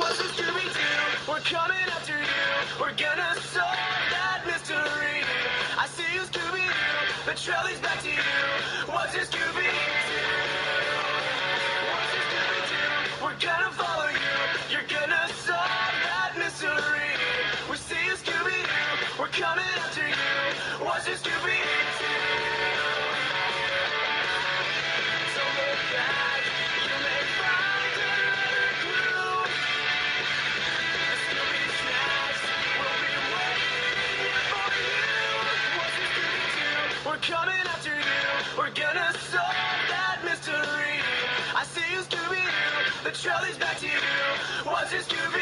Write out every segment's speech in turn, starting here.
What's a Scooby-Doo? We're coming after you. We're gonna solve that mystery. I see you, Scooby-Doo. The trolley's back to you. What's a Scooby-Doo? What's a Scooby-Doo? We're gonna follow you. You're gonna solve that mystery. We see you, Scooby-Doo. We're coming after you. What's a Scooby-Doo? Don't look back. You may find another clue. Scooby's next. We'll be waiting for you. What's a Scooby-Doo? We're coming after you. We're gonna solve that mystery. I see you, Scooby-Doo. The trolley's back to you. What's a Scooby-Doo?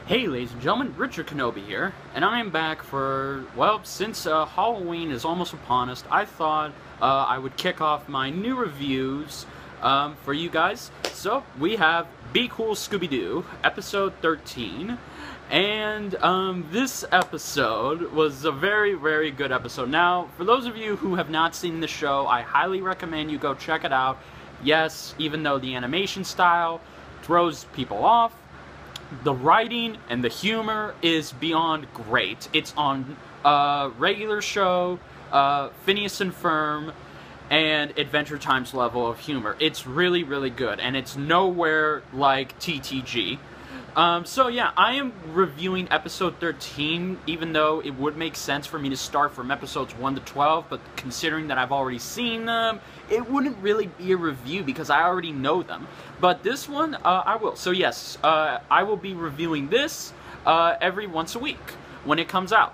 Hey ladies and gentlemen, Richard Kenobi here, and I am back for, well, since Halloween is almost upon us, I thought I would kick off my new reviews for you guys. So, we have Be Cool Scooby-Doo, episode 13, and this episode was a very, very good episode. Now, for those of you who have not seen the show, I highly recommend you go check it out. Yes, even though the animation style throws people off, the writing and the humor is beyond great. It's on regular show, Phineas and Ferb, and Adventure Time's level of humor. It's really, really good, and it's nowhere like TTG. So yeah, I am reviewing episode 13, even though it would make sense for me to start from episodes 1 to 12, but considering that I've already seen them, it wouldn't really be a review because I already know them. But this one, I will. So yes, I will be reviewing this every once a week when it comes out.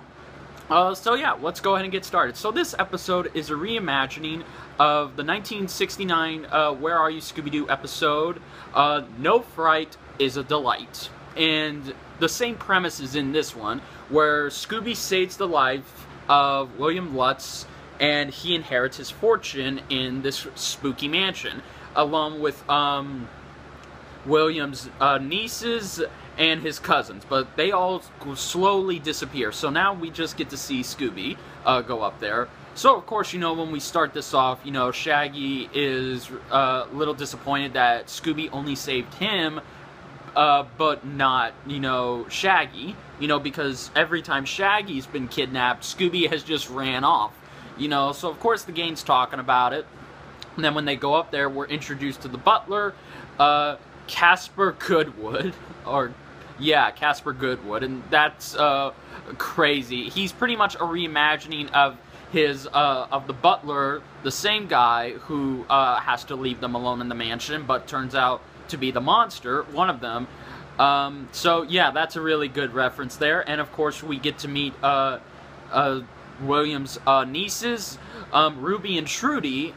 So yeah, let's go ahead and get started. So this episode is a reimagining of the 1969 Where Are You, Scooby-Doo episode, No Fright is a Delight. And the same premise is in this one, where Scooby saves the life of William Lutz, and he inherits his fortune in this spooky mansion, along with William's nieces and his cousins, but they all slowly disappear. So now we just get to see Scooby go up there. So, of course, you know, when we start this off, you know, Shaggy is a little disappointed that Scooby only saved him, but not, you know, Shaggy, you know, because every time Shaggy's been kidnapped, Scooby has just ran off, you know. So, of course, the gang's talking about it. And then when they go up there, we're introduced to the butler, Casper Goodwood, or, yeah, Casper Goodwood, and that's, crazy. He's pretty much a reimagining of his, of the butler, the same guy who, has to leave them alone in the mansion, but turns out to be the monster, one of them. So, yeah, that's a really good reference there, and of course, we get to meet, William's, nieces, Ruby and Trudy,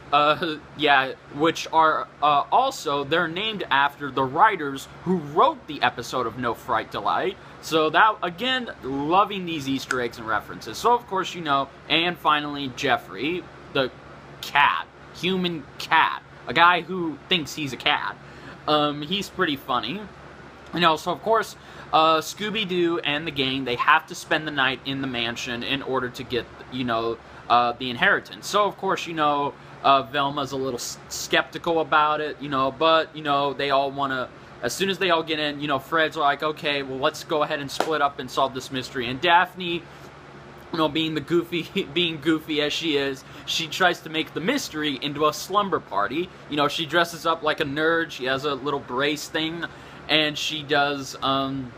yeah, which are, also, they're named after the writers who wrote the episode of No Fright Delight. So that, again, loving these Easter eggs and references. So, of course, you know, and finally, Jeffrey, the cat, human cat, a guy who thinks he's a cat. He's pretty funny. You know, so, of course, Scooby-Doo and the gang, they have to spend the night in the mansion in order to get, you know, the inheritance. So, of course, you know, Velma's a little skeptical about it, you know, but, you know, they all want to, as soon as they all get in, you know, Fred's like, okay, well, let's go ahead and split up and solve this mystery. And Daphne, you know, being goofy as she is, she tries to make the mystery into a slumber party. You know, she dresses up like a nerd, she has a little brace thing, and she does, and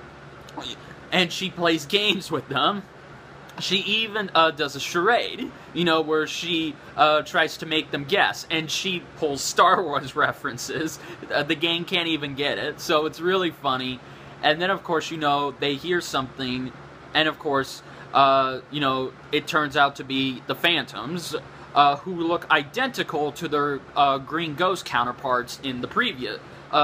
she plays games with them. She even does a charade, you know, where she tries to make them guess, and she pulls Star Wars references. The gang can't even get it, so it's really funny. And then, of course, you know, they hear something, and of course, you know, it turns out to be the Phantoms, who look identical to their Green Ghost counterparts in the previous,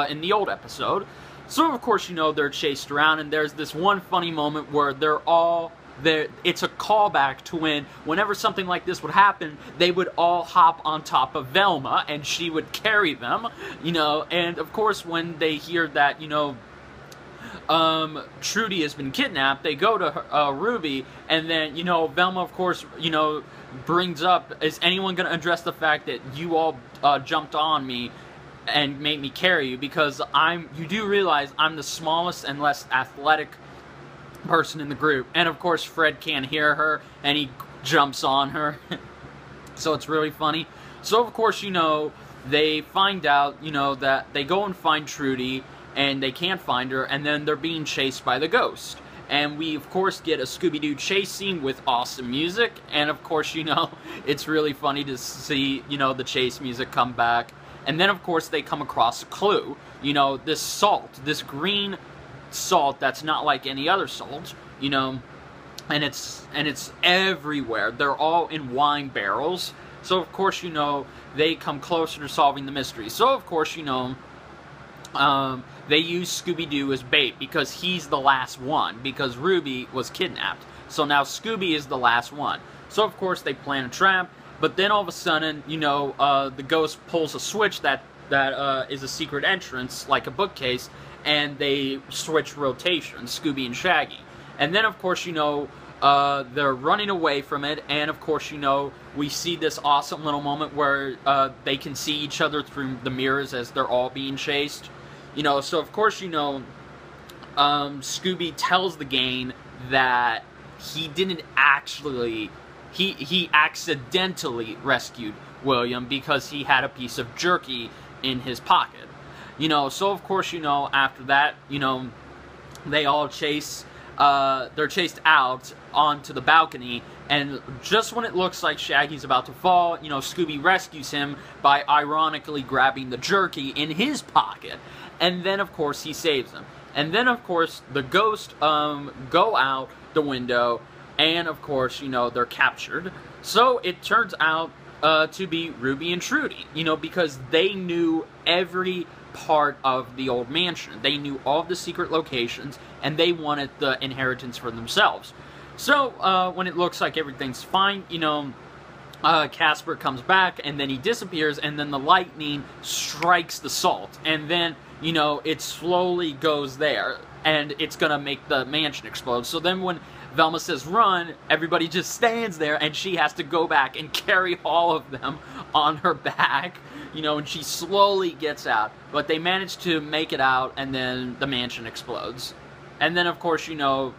in the old episode. So, of course, you know, they're chased around, and there's this one funny moment where they're all there. It's a callback to whenever something like this would happen, they would all hop on top of Velma, and she would carry them, you know. And, of course, when they hear that, you know, Trudy has been kidnapped, they go to Ruby, and then, you know, Velma, of course, you know, brings up, is anyone going to address the fact that you all jumped on me and made me carry you? Because you do realize I'm the smallest and less athletic person in the group. And of course, Fred can't hear her, and he jumps on her. So it's really funny. So of course, you know, they find out, you know, that they go and find Trudy, and they can't find her, and then they're being chased by the ghost. And we, of course, get a Scooby-Doo chase scene with awesome music, and of course, you know, it's really funny to see, you know, the chase music come back. And then, of course, they come across a clue. You know, this salt, this green salt that's not like any other salt, you know, and it's everywhere. They're all in wine barrels. So, of course, you know, they come closer to solving the mystery. So, of course, you know, they use Scooby-Doo as bait because he's the last one, because Ruby was kidnapped. So now Scooby is the last one. So, of course, they plan a trap, but then all of a sudden, you know, the ghost pulls a switch that is a secret entrance, like a bookcase, and they switch rotations, Scooby and Shaggy. And then, of course, you know, they're running away from it, and of course, you know, we see this awesome little moment where they can see each other through the mirrors as they're all being chased. You know, so of course, you know, Scooby tells the gang that he didn't actually, he accidentally rescued William because he had a piece of jerky in his pocket. You know, so of course, you know, after that, you know, they all chase, they're chased out onto the balcony, and just when it looks like Shaggy's about to fall, you know, Scooby rescues him by ironically grabbing the jerky in his pocket. And then, of course, he saves him. And then, of course, the ghosts go out the window, and, of course, you know, they're captured. So it turns out to be Ruby and Trudy, you know, because they knew every part of the old mansion. They knew all of the secret locations, and they wanted the inheritance for themselves. So, when it looks like everything's fine, you know, Casper comes back, and then he disappears, and then the lightning strikes the salt, and then, you know, it slowly goes there, and it's gonna make the mansion explode. So then when Velma says run, everybody just stands there, and she has to go back and carry all of them on her back, you know, and she slowly gets out. But they manage to make it out, and then the mansion explodes. And then, of course, you know,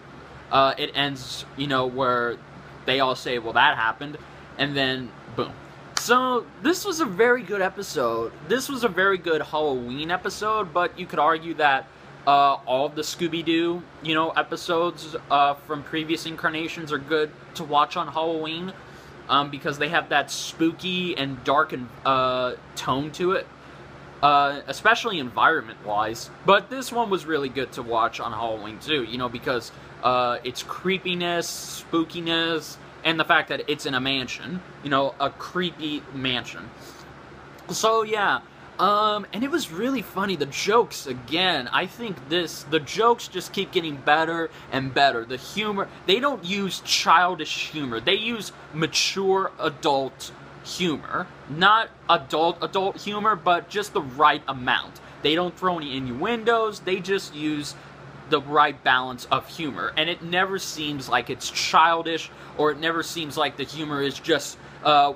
it ends, you know, where they all say, well, that happened, and then, boom. So, this was a very good episode. This was a very good Halloween episode, but you could argue that all of the Scooby-Doo, you know, episodes from previous incarnations are good to watch on Halloween, because they have that spooky and dark tone to it, especially environment-wise. But this one was really good to watch on Halloween, too, you know, because its creepiness, spookiness, and the fact that it's in a mansion, you know, a creepy mansion. So, yeah, and it was really funny. The jokes, again, I think the jokes just keep getting better and better. The humor, they don't use childish humor. They use mature adult humor. Not adult humor, but just the right amount. They don't throw any innuendos, they just use the right balance of humor, and it never seems like it's childish, or it never seems like the humor is just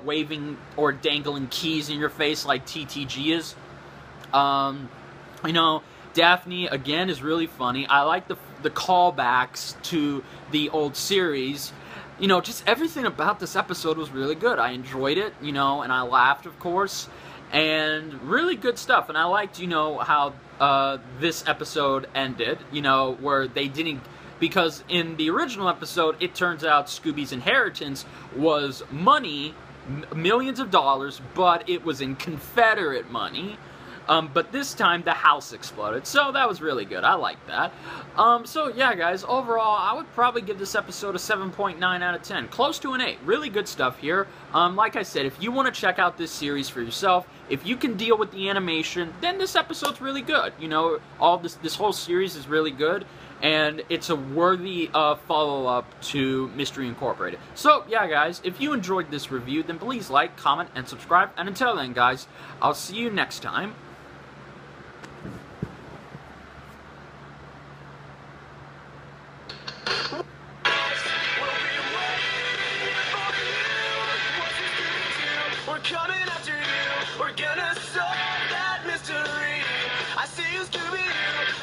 waving or dangling keys in your face like TTG is. You know, Daphne, again, is really funny. I like the callbacks to the old series. You know, just everything about this episode was really good. I enjoyed it, you know, and I laughed, of course, and really good stuff. And I liked, you know, how this episode ended, you know, where they didn't, because in the original episode, it turns out Scooby's inheritance was money, millions of dollars, but it was in Confederate money. But this time, the house exploded, so that was really good. I liked that. So yeah, guys, overall, I would probably give this episode a 7.9 out of 10. Close to an 8. Really good stuff here. Like I said, if you want to check out this series for yourself, if you can deal with the animation, then this episode's really good. You know, this whole series is really good, and it's a worthy follow-up to Mystery Incorporated. So, yeah, guys, if you enjoyed this review, then please like, comment, and subscribe. And until then, guys, I'll see you next time.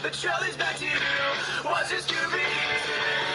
The trail leads back to you. What's your Scooby-Doo?